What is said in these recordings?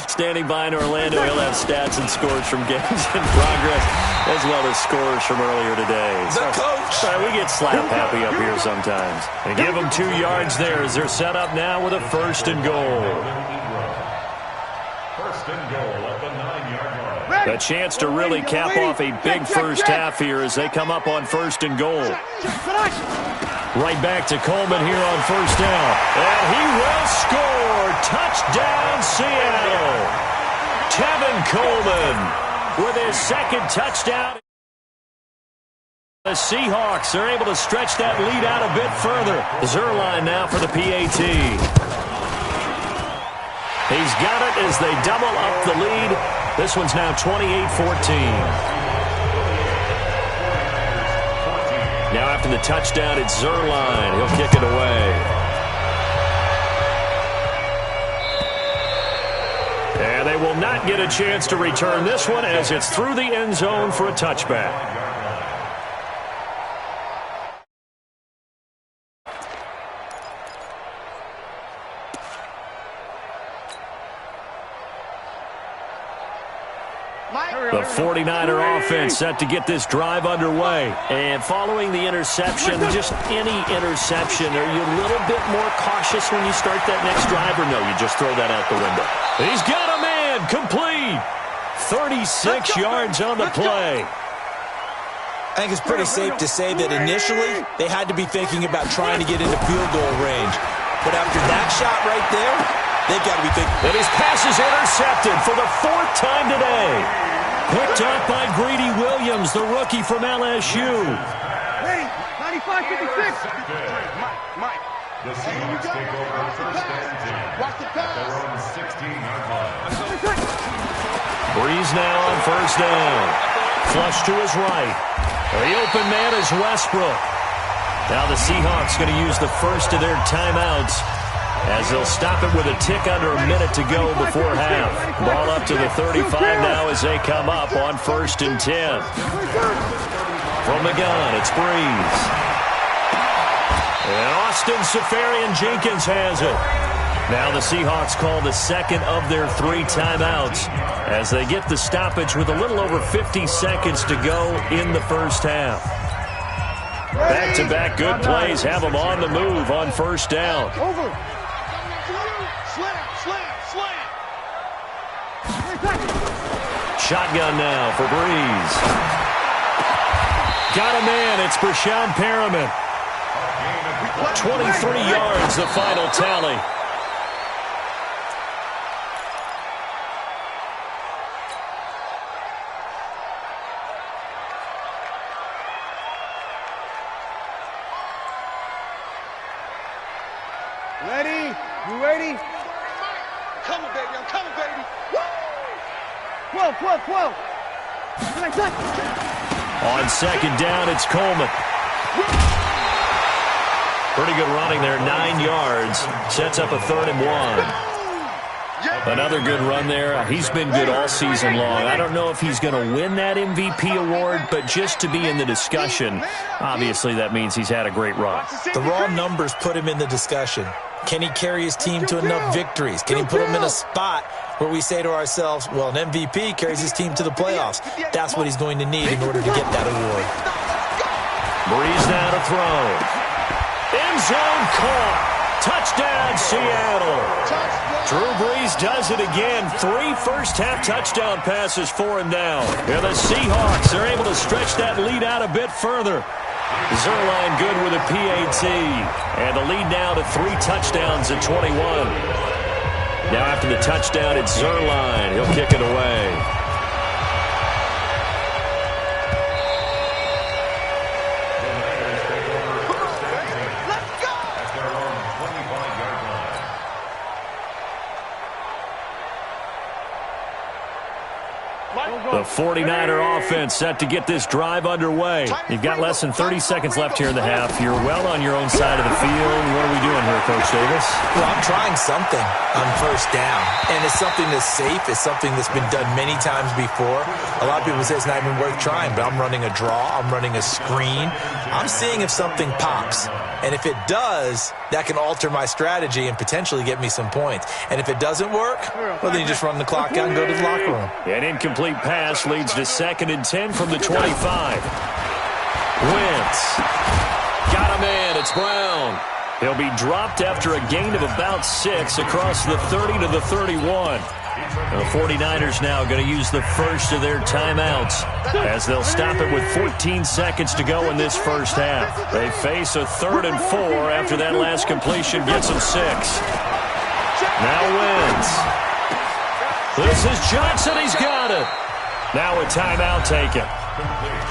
Standing by in Orlando, he'll have stats and scores from games in progress, as well as scores from earlier today. The coach. We get slap happy up here sometimes. And give them 2 yards there as they're set up now with a 1st and goal. 1st and goal at the 9-yard line. A chance to really cap off a big first half here as they come up on 1st and goal. Right back to Coleman here on 1st down. And he will score. Touchdown, Seattle. Tevin Coleman with his 2nd touchdown. The Seahawks are able to stretch that lead out a bit further. Zerline now for the PAT. He's got it as they double up the lead. This one's now 28-14. Now after the touchdown, it's Zerline. He'll kick it away. And they will not get a chance to return this one as it's through the end zone for a touchback. The 49er offense set to get this drive underway. And following the interception, just any interception, are you a little bit more cautious when you start that next drive, or no, you just throw that out the window? He's got a man, complete. 36 yards on the play. I think it's pretty safe to say that initially they had to be thinking about trying to get into field goal range. But after that shot right there, they've got to be thinking. And his pass is intercepted for the 4th time today. Picked up by Greedy Williams, the rookie from LSU. Ready, 95-56. Mike. The Seahawks take over 1st and 10. Watch the pass. Their own 16-yard line. Breeze now on 1st down. Flush to his right. The open man is Westbrook. Now the Seahawks going to use the first of their timeouts as they'll stop it with a tick under a minute to go before half. Ball up to the 35 now as they come up on 1st and 10. From the gun, it's Breeze. And Austin Seferian-Jenkins has it. Now the Seahawks call the 2nd of their 3 timeouts as they get the stoppage with a little over 50 seconds to go in the first half. Back-to-back good plays have them on the move on 1st down. Over. Shotgun now for Breeze. Got a man. It's Brashon Perriman. 23 yards, the final tally. Ready? You ready? Coming, baby. I'm coming, baby. Woo! 12. On 2nd down, it's Coleman. Pretty good running there, 9 yards. Sets up a 3rd and 1. Another good run there. He's been good all season long. I don't know if he's going to win that MVP award, but just to be in the discussion, obviously that means he's had a great run. The raw numbers put him in the discussion. Can he carry his team to enough victories? Can he put them in a spot where we say to ourselves, well, an MVP carries his team to the playoffs. That's what he's going to need in order to get that award. Breeze now to throw. End zone caught. Touchdown, Seattle. Drew Brees does it again. 3 first-half touchdown passes for him now. And the Seahawks are able to stretch that lead out a bit further. Zerline good with a PAT. And the lead now to 3 touchdowns at 21. Now after the touchdown, it's Zerline. He'll kick it away. The 49er offense set to get this drive underway. You've got less than 30 seconds left here in the half. You're well on your own side of the field. What are we doing here, Coach Davis? Well, I'm trying something on first down, and it's something that's safe. It's something that's been done many times before. A lot of people say it's not even worth trying, but I'm running a draw. I'm running a screen. I'm seeing if something pops. And if it does, that can alter my strategy and potentially get me some points. And if it doesn't work, well, then you just run the clock out and go to the locker room. An incomplete pass leads to 2nd and 10 from the 25. Wentz. Got him in. It's Brown. He'll be dropped after a gain of about 6 across the 30 to the 31. The 49ers now going to use the first of their timeouts as they'll stop it with 14 seconds to go in this first half. They face a 3rd and 4 after that last completion gets them 6. Now Wentz. This is Johnson. He's got it. Now a timeout taken.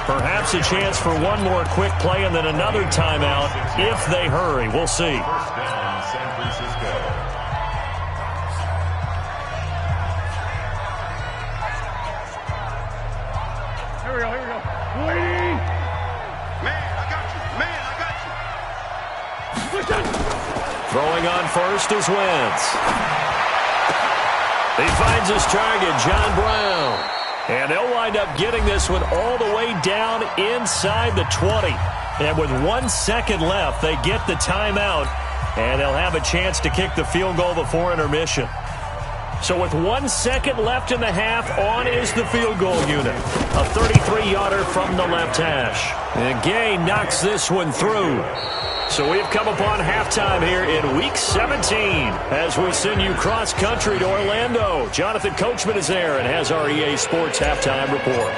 Perhaps a chance for one more quick play and then another timeout if they hurry. We'll see. First down, San Francisco. Here we go. Waiting. Man, I got you. Throwing on first is Wentz. He finds his target, John Brown. And they'll wind up getting this one all the way down inside the 20. And with 1 second left, they get the timeout. And they'll have a chance to kick the field goal before intermission. So with 1 second left in the half, on is the field goal unit. A 33-yarder from the left hash. And Gay knocks this one through. So we've come upon halftime here in Week 17 as we send you cross-country to Orlando. Jonathan Coachman is there and has our EA Sports Halftime Report.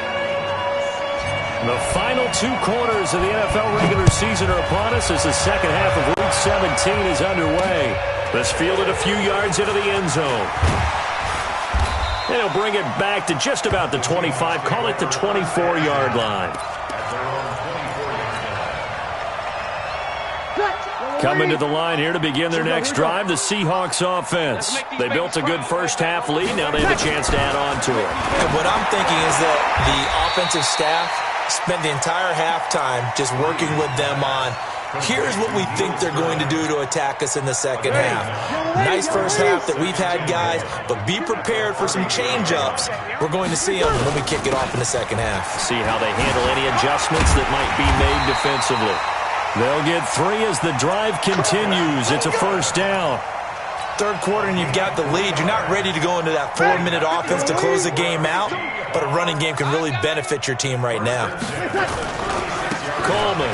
The final 2 quarters of the NFL regular season are upon us as the second half of Week 17 is underway. This fielded a few yards into the end zone. And he'll bring it back to just about the 25, call it the 24-yard line. Coming to the line here to begin their next drive, the Seahawks offense. They built a good first half lead. Now they have a chance to add on to it. And what I'm thinking is that the offensive staff spent the entire halftime just working with them on, here's what we think they're going to do to attack us in the second half. Nice first half that we've had, guys, but be prepared for some change-ups. We're going to see them when we kick it off in the second half. See how they handle any adjustments that might be made defensively. They'll get 3 as the drive continues. It's a first down. Third quarter and you've got the lead. You're not ready to go into that 4-minute offense to close the game out, but a running game can really benefit your team right now. Coleman.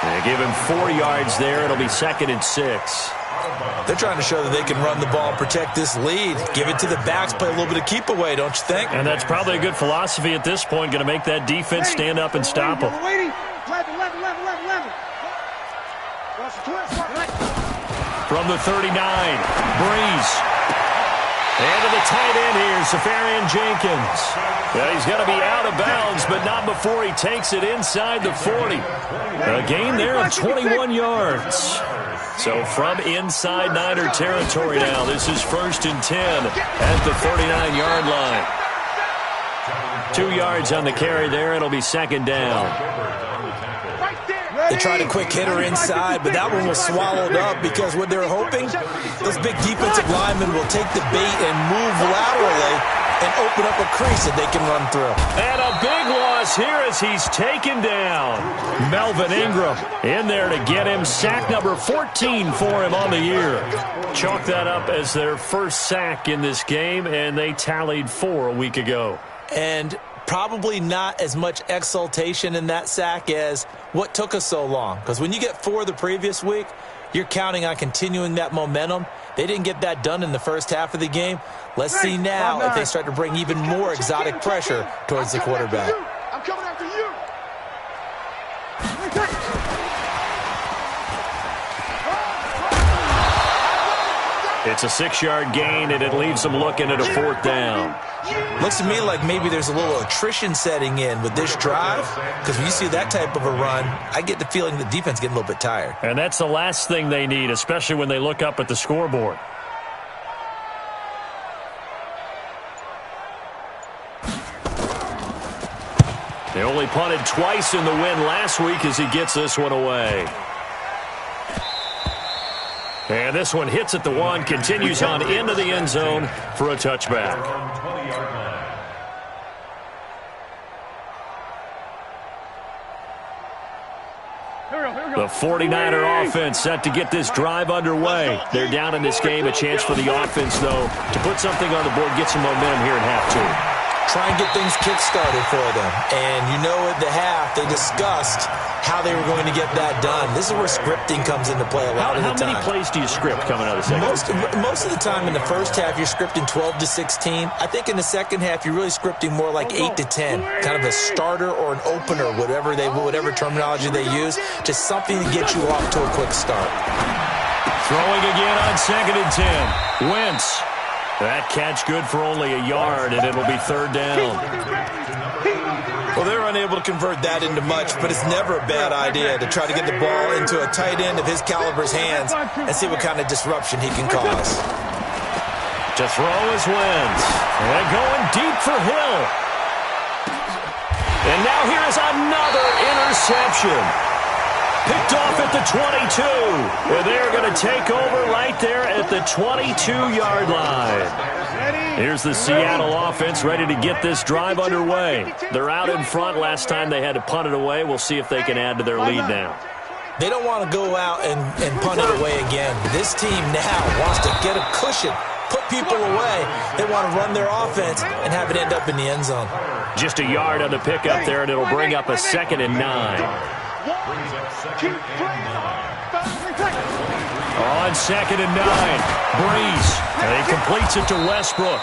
They give him 4 yards there. It'll be 2nd and 6. They're trying to show that they can run the ball and protect this lead. Give it to the backs, play a little bit of keep away, don't you think? And that's probably a good philosophy at this point, going to make that defense stand up and stop them. From the 39, Breeze. And to the tight end here, Safarian Jenkins. Well, he's going to be out of bounds, but not before he takes it inside the 40. A gain there of 21 yards. So from inside Niner territory now, this is 1st and 10 at the 39-yard line. 2 yards on the carry there. It'll be 2nd down. They tried a quick hitter inside, but that one was swallowed up because what they're hoping, those big defensive linemen will take the bait and move laterally and open up a crease that they can run through. And a big loss here as he's taken down. Melvin Ingram in there to get him. Sack number 14 for him on the year. Chalk that up as their first sack in this game, and they tallied 4 a week ago. And probably not as much exultation in that sack as what took us so long. Because when you get 4 the previous week, you're counting on continuing that momentum. They didn't get that done in the first half of the game. Let's see now if they start to bring even more exotic pressure towards the quarterback. I'm coming after you. It's a 6-yard gain, and it leaves them looking at a 4th down. Looks to me like maybe there's a little attrition setting in with this drive, because when you see that type of a run, I get the feeling the defense getting a little bit tired. And that's the last thing they need, especially when they look up at the scoreboard. They only punted twice in the win last week as he gets this one away. And this one hits at the 1, continues on into the end zone for a touchback. The 49er offense set to get this drive underway. They're down in this game. A chance for the offense, though, to put something on the board, get some momentum here in half 2. Try and get things kick-started for them. And you know at the half, they discussed how they were going to get that done. This is where scripting comes into play a lot of the time. How many plays do you script coming out of the second? Most of the time in the first half, you're scripting 12 to 16. I think in the second half, you're really scripting more like 8 to 10. Kind of a starter or an opener, whatever terminology they use. Just something to get you off to a quick start. Throwing again on 2nd and 10. Wentz. That catch good for only a yard, and it'll be 3rd down. Well, they're unable to convert that into much, but it's never a bad idea to try to get the ball into a tight end of his caliber's hands and see what kind of disruption he can cause. To throw is Wentz. And going deep for Hill. And now here is another interception. Picked off at the 22. And they're going to take over right there at the 22-yard line. Here's the Seattle offense ready to get this drive underway. They're out in front. Last time they had to punt it away. We'll see if they can add to their lead now. They don't want to go out and punt it away again. This team now wants to get a cushion, put people away. They want to run their offense and have it end up in the end zone. Just a yard on the pickup there, and it'll bring up a 2nd and 9. On 2nd and 9, Breeze. And he completes it to Westbrook.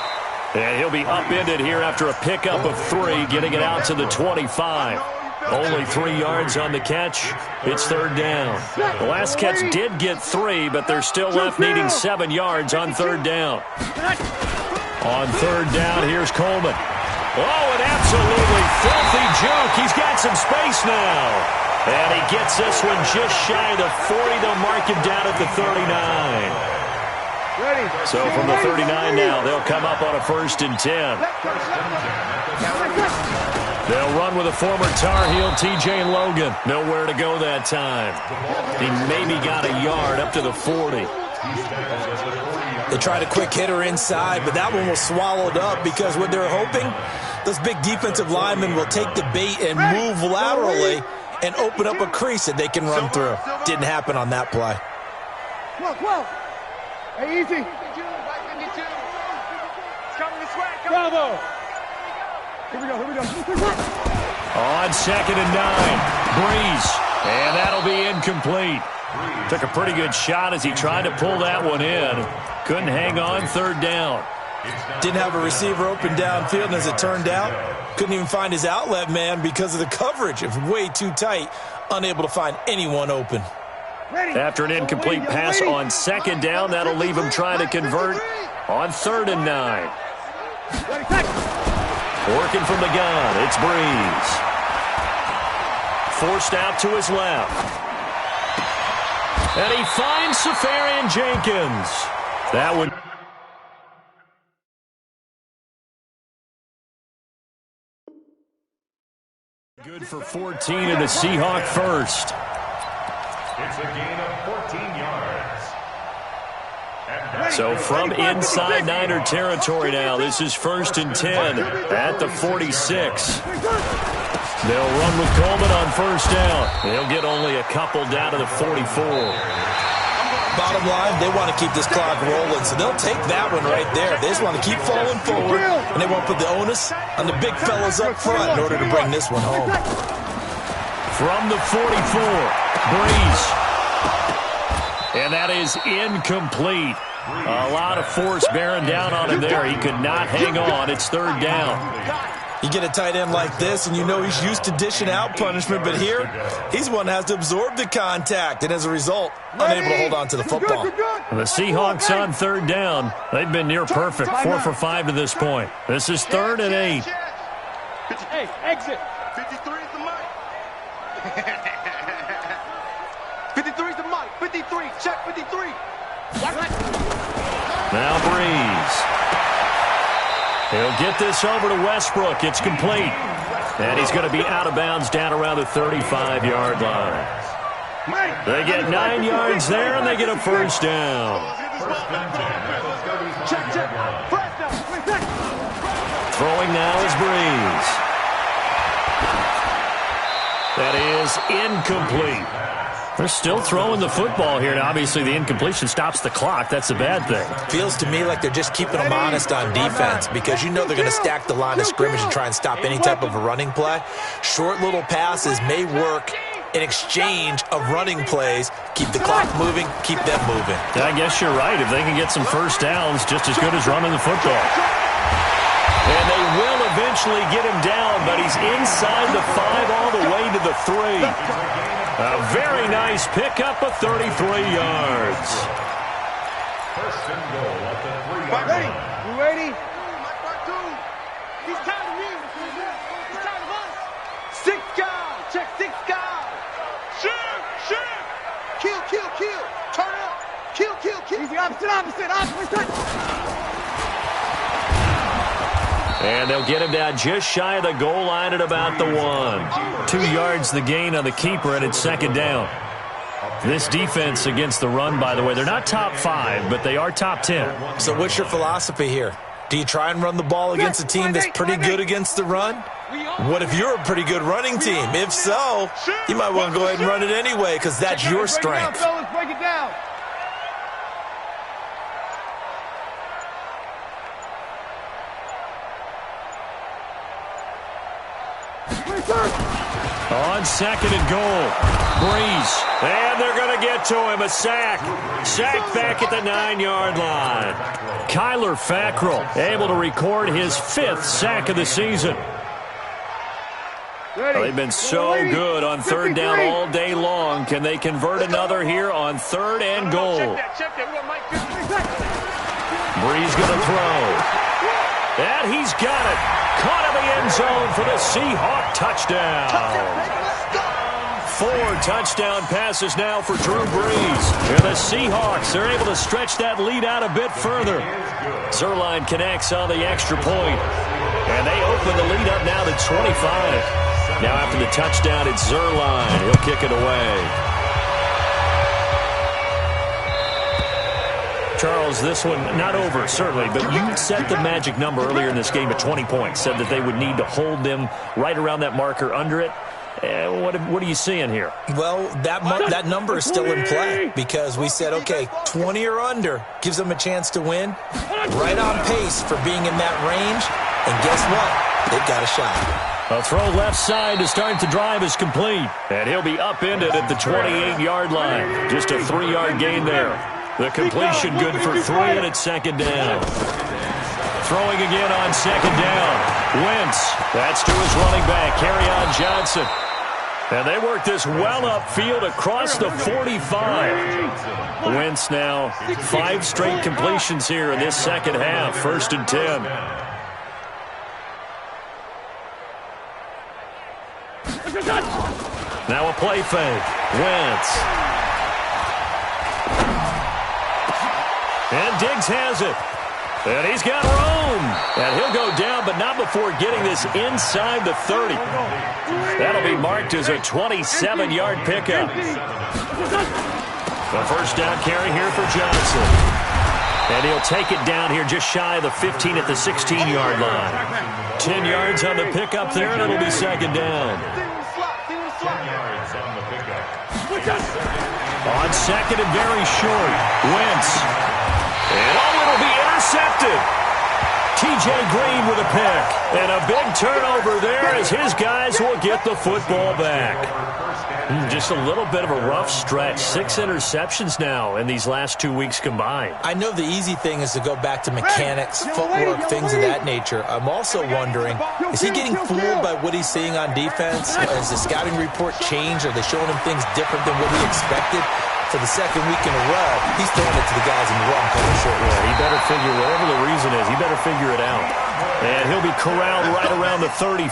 And he'll be upended here after a pickup of 3, getting it out to the 25. Only 3 yards on the catch. It's 3rd down. The last catch did get 3, but they're still left needing 7 yards on 3rd down. On 3rd down, here's Coleman. Oh, an absolutely filthy juke. He's got some space now. And he gets this one just shy of the 40. They'll mark him down at the 39. So from the 39 now, they'll come up on a 1st and 10. They'll run with a former Tar Heel, T.J. Logan. Nowhere to go that time. He maybe got a yard up to the 40. They tried a quick hitter inside, but that one was swallowed up because what they're hoping, those big defensive linemen will take the bait and move laterally and open up a crease that they can run through. Didn't happen on that play. 12. Hey, easy. Bravo. Here we go. On 2nd and 9, Breeze. And that'll be incomplete. Took a pretty good shot as he tried to pull that one in. Couldn't hang on. 3rd down. Didn't have a receiver open downfield, and as it turned out, couldn't even find his outlet man because of the coverage. It was way too tight, unable to find anyone open. After an incomplete pass on 2nd down, that'll leave him trying to convert on 3rd and 9. Working from the gun, it's Breeze. Forced out to his left. And he finds Safarian Jenkins. That would... Good for 14 and a Seahawk first. It's a gain of 14 yards. So from inside Niner territory now, this is 1st and 10 at the 46. They'll run with Coleman on 1st down. They'll get only a couple down to the 44. Bottom line, they want to keep this clock rolling, so they'll take that one right there. They just want to keep falling forward, and they won't put the onus on the big fellas up front in order to bring this one home. From the 44, Breeze. And that is incomplete. A lot of force bearing down on him there. He could not hang on. It's 3rd down. You get a tight end like this, and you know he's used to dishing out punishment, but here, he's one that has to absorb the contact, and as a result, unable to hold on to the football. The Seahawks on 3rd down. They've been near perfect, 4 for 5 to this point. This is 3rd and 8. Hey, exit. 53 is the mic. 53 is the mic. 53, check 53. Now Breeze. He'll get this over to Westbrook. It's complete. And he's going to be out of bounds down around the 35-yard line. They get 9 yards there, and they get a first down. Throwing now is Breeze. That is incomplete. They're still throwing the football here, and obviously the incompletion stops the clock. That's a bad thing. Feels to me like they're just keeping them honest on defense because you know they're going to stack the line of scrimmage and try and stop any type of a running play. Short little passes may work in exchange of running plays. Keep the clock moving, keep them moving. I guess you're right. If they can get some first downs, just as good as running the football. And they will eventually get him down, but he's inside the 5 all the way to the 3. A very nice pickup of 33 yards. First and goal at the 3-yard line. You ready? He's tired of me. He's tired of us. 6 guys. Check 6 guys. Shoot. Kill. Turn up. Kill. Easy, opposite. And they'll get him down just shy of the goal line at about the 1. 2 yards the gain on the keeper, and it's second down. This defense against the run, by the way, they're not top 5, but they are top 10. So what's your philosophy here? Do you try and run the ball against a team that's pretty good against the run? What if you're a pretty good running team? If so, you might want to go ahead and run it anyway because that's your strength. Break it down. On second and goal, Breeze. And they're going to get to him. A sack. Sack back at the 9-yard line. Kyler Fackrell able to record his 5th sack of the season. They've been so good on third down all day long. Can they convert another here on 3rd and goal? Breeze going to throw. And he's got it. Caught in the end zone for the Seahawk touchdown. 4 touchdown passes now for Drew Brees. And the Seahawks are able to stretch that lead out a bit further. Zuerlein connects on the extra point. And they open the lead up now to 25. Now after the touchdown, it's Zuerlein. He'll kick it away. Charles, this one not over, certainly, but you set the magic number earlier in this game at 20 points, said that they would need to hold them right around that marker under it. What are you seeing here? Well, that number is still in play because we said, okay, 20 or under gives them a chance to win. Right on pace for being in that range, and guess what? They've got a shot. A throw left side to start the drive is complete, and he'll be upended at the 28-yard line. Just a 3-yard gain there. The completion good for 3, and it's second down. Throwing again on second down. Wentz. That's to his running back, Kerryon Johnson. And they work this well upfield across the 45. Wentz now 5 straight completions here in this second half. 1st and 10. Now a play fake. Wentz. And Diggs has it. And he's got room. And he'll go down, but not before getting this inside the 30. That'll be marked as a 27-yard pickup. The first down carry here for Johnson. And he'll take it down here just shy of the 15 at the 16-yard line. 10 yards on the pickup there, and it'll be second down. 10 yards on the pickup. On second and very short, Wentz. And it'll be intercepted. T.J. Green with a pick. And a big turnover there as his guys will get the football back. Just a little bit of a rough stretch. 6 interceptions now in these last 2 weeks combined. I know the easy thing is to go back to mechanics, footwork, things of that nature. I'm also wondering, is he getting fooled by what he's seeing on defense? Has the scouting report changed? Are they showing him things different than what he expected? For the second week in a row, he's throwing it to the guys in the wrong color short row. He better figure, whatever the reason is, he better figure it out. And he'll be corralled right around the 34.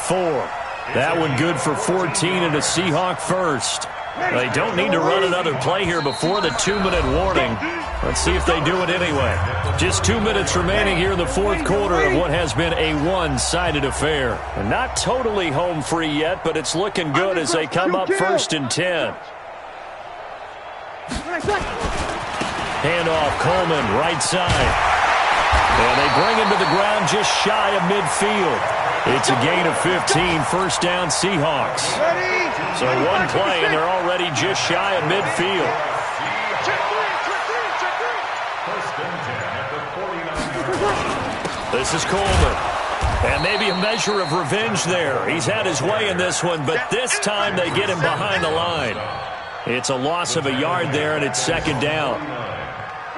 That one good for 14 and a Seahawk first. They don't need to run another play here before the 2-minute warning. Let's see if they do it anyway. Just 2 minutes remaining here in the fourth quarter of what has been a one-sided affair. And not totally home free yet, but it's looking good as they come up 1st and 10. Handoff, Coleman, right side. And they bring him to the ground just shy of midfield. It's a gain of 15, first down Seahawks. So one play, and they're already just shy of midfield. This is Coleman. And maybe a measure of revenge there. He's had his way in this one, but this time they get him behind the line. It's a loss of a yard there, and it's 2nd down.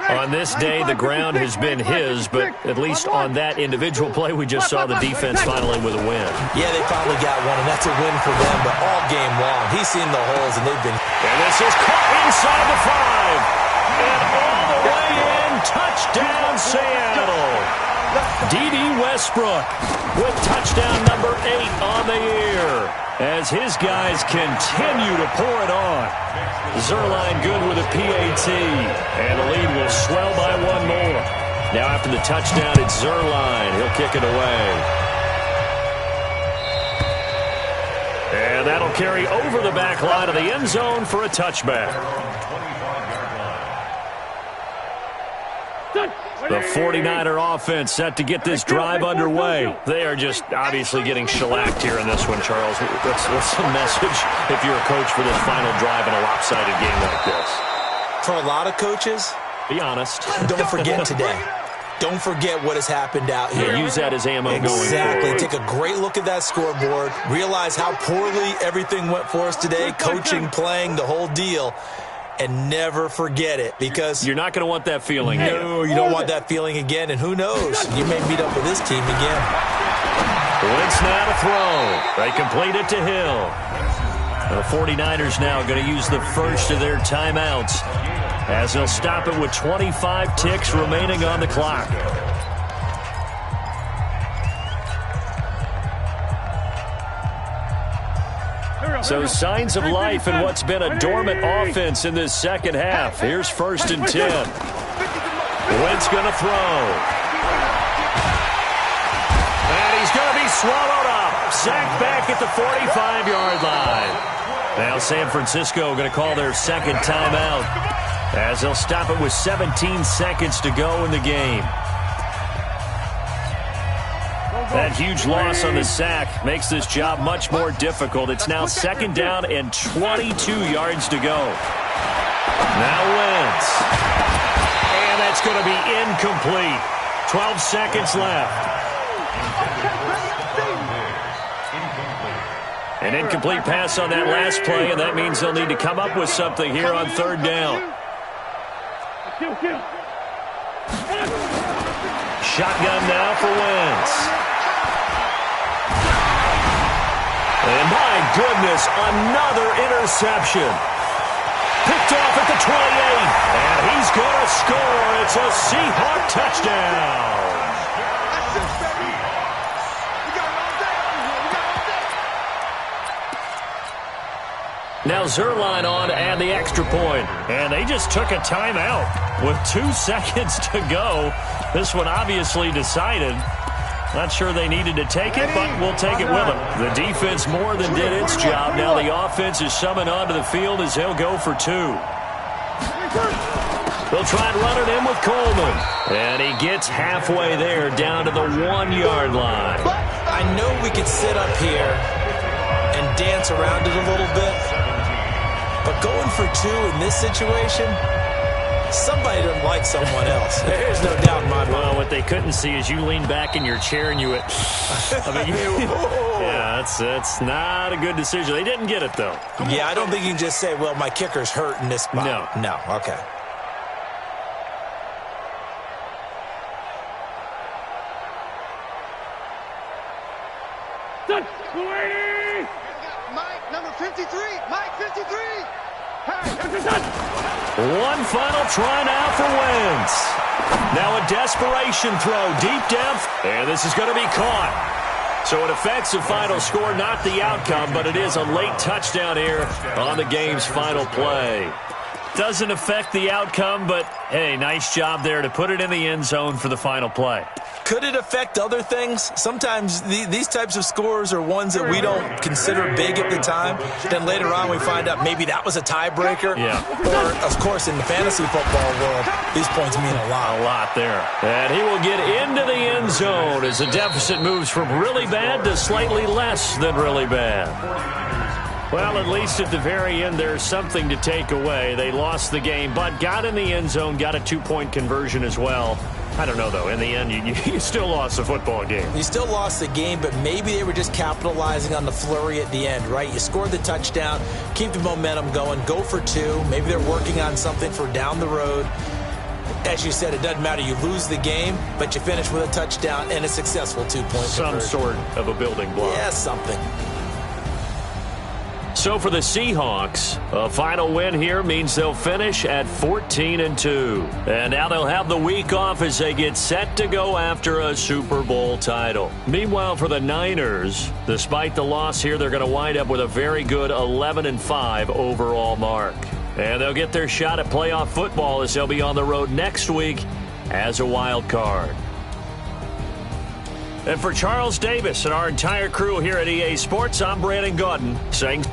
On this day, the ground has been his, but at least on that individual play, we just saw the defense finally with a win. Yeah, they finally got one, and that's a win for them, but all game long, he's seen the holes, and they've been... And this is caught inside the 5. And all the way in, touchdown Seattle. D.D. Westbrook with touchdown number 8 on the year as his guys continue to pour it on. Zerline good with a PAT, and the lead will swell by one more. Now after the touchdown, it's Zerline. He'll kick it away. And that'll carry over the back line of the end zone for a touchback. The 49er offense set to get this drive underway. They are just obviously getting shellacked here in this one, Charles. What's the message if you're a coach for this final drive in a lopsided game like this? For a lot of coaches, be honest. Don't forget today. Don't forget what has happened out here. Yeah, use that as ammo going forward. Exactly. Take a great look at that scoreboard. Realize how poorly everything went for us today. Coaching, playing, the whole deal. And never forget it, because you're not going to want that feeling. No, you don't want that feeling again, and who knows? You may meet up with this team again. Wentz now to throw. They complete it to Hill. The 49ers now going to use the first of their timeouts as they'll stop it with 25 ticks remaining on the clock. So signs of life in what's been a dormant offense in this second half. Here's 1st and 10. Wentz going to throw. And he's going to be swallowed up. Sacked back at the 45-yard line. Now San Francisco going to call their second timeout as they'll stop it with 17 seconds to go in the game. That huge loss on the sack makes this job much more difficult. It's now 2nd down and 22 yards to go. Now Wentz. And that's going to be incomplete. 12 seconds left. An incomplete pass on that last play, and that means they'll need to come up with something here on 3rd down. Shotgun now for Wentz. And my goodness, another interception. Picked off at the 28. And he's going to score. It's a Seahawk touchdown. Now Zerline on and the extra point. And they just took a timeout with 2 seconds to go. This one obviously decided. Not sure they needed to take it, but we'll take it with them. The defense more than did its job. Now the offense is summoned onto the field as they'll go for 2. They'll try and run it in with Coleman. And he gets halfway there down to the 1-yard line. I know we could sit up here and dance around it a little bit, but going for 2 in this situation, somebody doesn't like someone else. There's no doubt in my mind. Well, what they couldn't see is you lean back in your chair and you went, yeah, that's not a good decision. They didn't get it, though. Yeah, I don't think you can just say, well, my kicker's hurt in this spot. No, okay. Mike, number 53. Mike, 53. One final try now for Wentz. Now a desperation throw, deep depth, and this is going to be caught. So it affects the final score, not the outcome, but it is a late touchdown here on the game's final play. Doesn't affect the outcome, but, hey, nice job there to put it in the end zone for the final play. Could it affect other things? Sometimes these types of scores are ones that we don't consider big at the time. Then later on we find out maybe that was a tiebreaker. Yeah. Or, of course, in the fantasy football world, these points mean a lot. A lot there. And he will get into the end zone as the deficit moves from really bad to slightly less than really bad. Well, at least at the very end, there's something to take away. They lost the game, but got in the end zone, got a 2-point conversion as well. I don't know, though. In the end, you still lost the football game. You still lost the game, but maybe they were just capitalizing on the flurry at the end, right? You scored the touchdown, keep the momentum going, go for 2. Maybe they're working on something for down the road. As you said, it doesn't matter. You lose the game, but you finish with a touchdown and a successful 2-point conversion. Some sort of a building block. Yeah, something. So for the Seahawks, a final win here means they'll finish at 14-2. And now they'll have the week off as they get set to go after a Super Bowl title. Meanwhile, for the Niners, despite the loss here, they're going to wind up with a very good 11-5 overall mark. And they'll get their shot at playoff football as they'll be on the road next week as a wild card. And for Charles Davis and our entire crew here at EA Sports, I'm Brandon Gaudin saying